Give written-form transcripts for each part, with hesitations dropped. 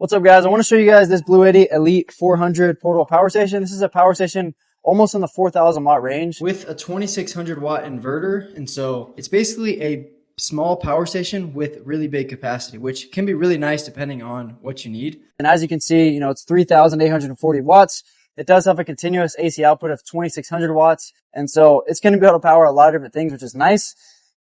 What's up, guys? I want to show you guys this BLUETTI Elite 400 portable power station. This is a power station almost in the 4,000 watt range with a 2600 watt inverter. And so it's basically a small power station with really big capacity, which can be really nice depending on what you need. And as you can see, it's 3,840 watts. It does have a continuous AC output of 2600 watts. And so it's going to be able to power a lot of different things, which is nice.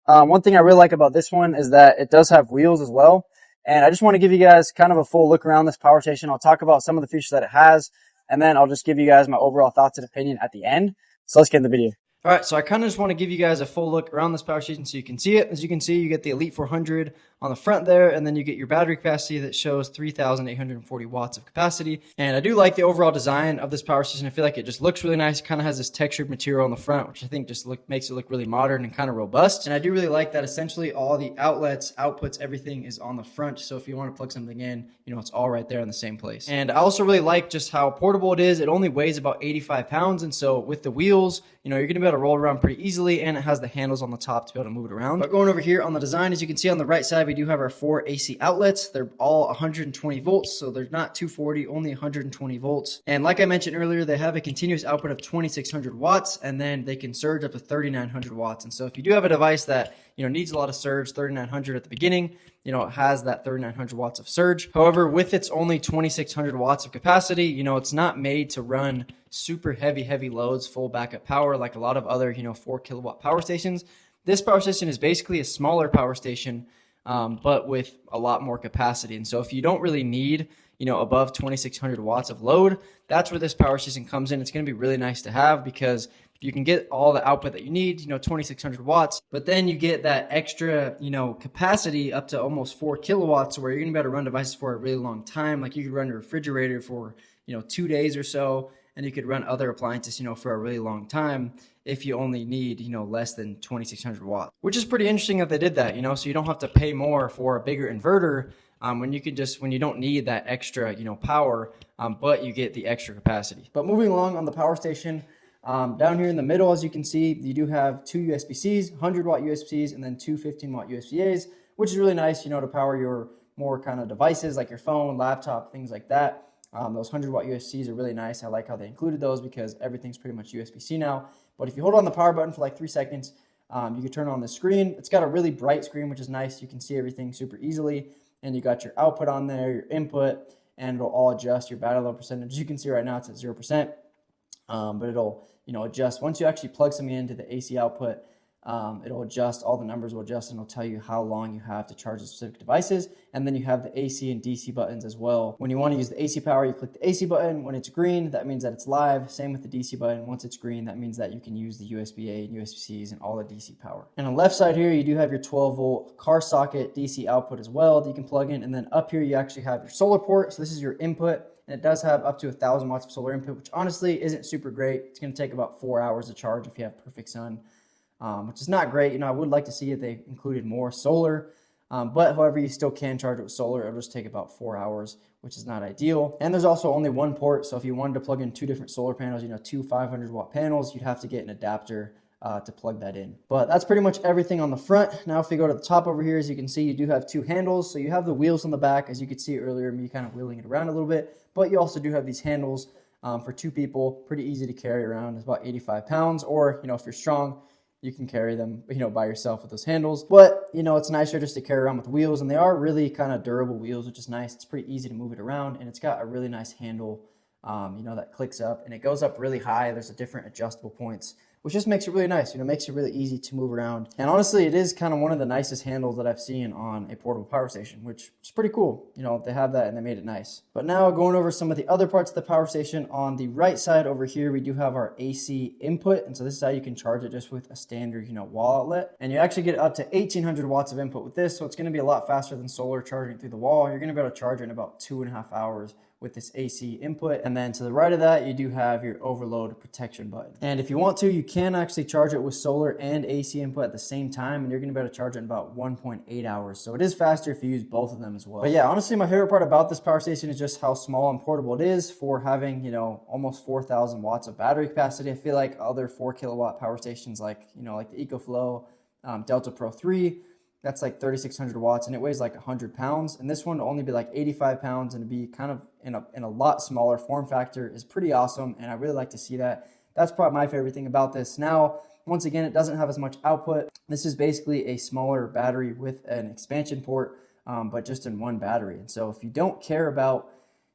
One thing I really like about this one is that it does have wheels as well. And I just want to give you guys kind of a full look around this power station. I'll talk about some of the features that it has, and then I'll just give you guys my overall thoughts and opinion at the end. So let's get in the video. All right, so I kind of just want to give you guys a full look around this power station so you can see it. As you can see, you get the Elite 400 on the front there, and then you get your battery capacity that shows 3,840 watts of capacity. And I do like the overall design of this power station. I feel like it just looks really nice. It kind of has this textured material on the front, which I think just makes it look really modern and kind of robust. And I do really like that essentially all the outlets, outputs, everything is on the front. So if you want to plug something in, it's all right there in the same place. And I also really like just how portable it is. It only weighs about 85 pounds. And so with the wheels, you're going to be able to roll it around pretty easily, and it has the handles on the top to be able to move it around. But going over here on the design, as you can see on the right side, we do have our 4 AC outlets. They're all 120 volts, so they're not 240, only 120 volts. And like I mentioned earlier, they have a continuous output of 2600 watts, and then they can surge up to 3900 watts. And so if you do have a device that needs a lot of surge, 3900 at the beginning, it has that 3900 watts of surge. However, with its only 2600 watts of capacity, it's not made to run super heavy loads, full backup power like a lot of other 4 kilowatt power stations. This power station is basically a smaller power station, but with a lot more capacity. And so if you don't really need above 2600 watts of load, that's where this power station comes in. It's going to be really nice to have because you can get all the output that you need, 2600 watts, but then you get that extra, capacity up to almost 4 kilowatts where you're going to be able to run devices for a really long time. Like you could run a refrigerator for, 2 days or so, and you could run other appliances, for a really long time if you only need, less than 2600 watts, which is pretty interesting that they did that, so you don't have to pay more for a bigger inverter when you don't need that extra, power, but you get the extra capacity. But moving along on the power station, down here in the middle, as you can see, you do have 2 USB-Cs, 100 watt USB-Cs, and then 2 15 watt USB-As, which is really nice, to power your more kind of devices like your phone, laptop, things like that. Those 100 watt USB-Cs are really nice. I like how they included those because everything's pretty much USB-C now. But if you hold on the power button for like 3 seconds, you can turn on the screen. It's got a really bright screen, which is nice. You can see everything super easily. And you got your output on there, your input, and it'll all adjust your battery level percentage. As you can see right now, it's at 0%. But it'll adjust once you actually plug something into the AC output. It'll adjust, all the numbers will adjust, and it'll tell you how long you have to charge the specific devices. And then you have the AC and DC buttons as well. When you want to use the AC power, you click the AC button. When it's green, that means that it's live. Same with the DC button. Once it's green, that means that you can use the USB-A and USB-Cs and all the DC power. And on the left side here, you do have your 12 volt car socket DC output as well that you can plug in. And then up here, you actually have your solar port. So this is your input. And it does have up to 1,000 watts of solar input, which honestly isn't super great. It's going to take about 4 hours to charge if you have perfect sun, which is not great. I would like to see if they included more solar, but however, you still can charge it with solar. It'll just take about 4 hours, which is not ideal. And there's also only one port. So if you wanted to plug in 2 different solar panels, 2 500 watt panels, you'd have to get an adapter to plug that in. But that's pretty much everything on the front. Now, if you go to the top over here, as you can see, you do have 2 handles. So you have the wheels on the back, as you could see earlier, me kind of wheeling it around a little bit, but you also do have these handles for 2 people, pretty easy to carry around. It's about 85 pounds, or, if you're strong, you can carry them, by yourself with those handles. But, it's nicer just to carry around with wheels, and they are really kind of durable wheels, which is nice. It's pretty easy to move it around, and it's got a really nice handle, that clicks up, and it goes up really high. There's different adjustable points, which just makes it really nice. Makes it really easy to move around. And honestly, it is kind of one of the nicest handles that I've seen on a portable power station, which is pretty cool. They have that and they made it nice. But now going over some of the other parts of the power station, on the right side over here, we do have our AC input. And so this is how you can charge it just with a standard, wall outlet. And you actually get up to 1,800 watts of input with this. So it's going to be a lot faster than solar charging through the wall. You're going to be able to charge it in about 2.5 hours with this AC input. And then to the right of that, you do have your overload protection button. And if you want to, you can actually charge it with solar and AC input at the same time, and you're gonna be able to charge it in about 1.8 hours. So it is faster if you use both of them as well. But yeah, honestly, my favorite part about this power station is just how small and portable it is for having, almost 4,000 watts of battery capacity. I feel like other 4 kilowatt power stations like, like the EcoFlow, Delta Pro 3, that's like 3,600 watts, and it weighs like 100 pounds. And this one will only be like 85 pounds, and to be kind of in a lot smaller form factor is pretty awesome. And I really like to see that. That's probably my favorite thing about this. Now, once again, it doesn't have as much output. This is basically a smaller battery with an expansion port, but just in one battery. And so if you don't care about,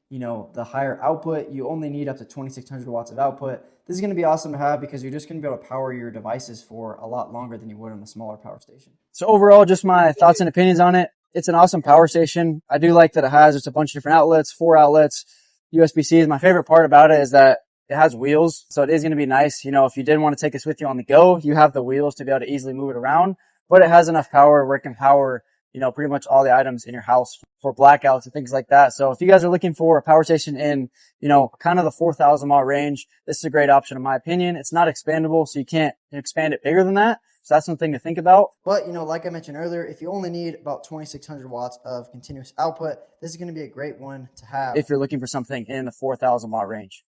you know, the higher output, you only need up to 2,600 watts of output. This is going to be awesome to have because you're just going to be able to power your devices for a lot longer than you would on a smaller power station. So overall, just my thoughts and opinions on it. It's an awesome power station. I do like that it has just a bunch of different outlets, 4 outlets, USB-Cs. My favorite part about it is that it has wheels, so it is going to be nice. You know, if you did want to take this with you on the go, you have the wheels to be able to easily move it around, but it has enough power where it can power, you know, pretty much all the items in your house for blackouts and things like that. So if you guys are looking for a power station in, you know, kind of the 4,000 watt range, this is a great option in my opinion. It's not expandable, so you can't expand it bigger than that. So that's something to think about. But, you know, like I mentioned earlier, if you only need about 2,600 watts of continuous output, this is going to be a great one to have if you're looking for something in the 4,000 watt range.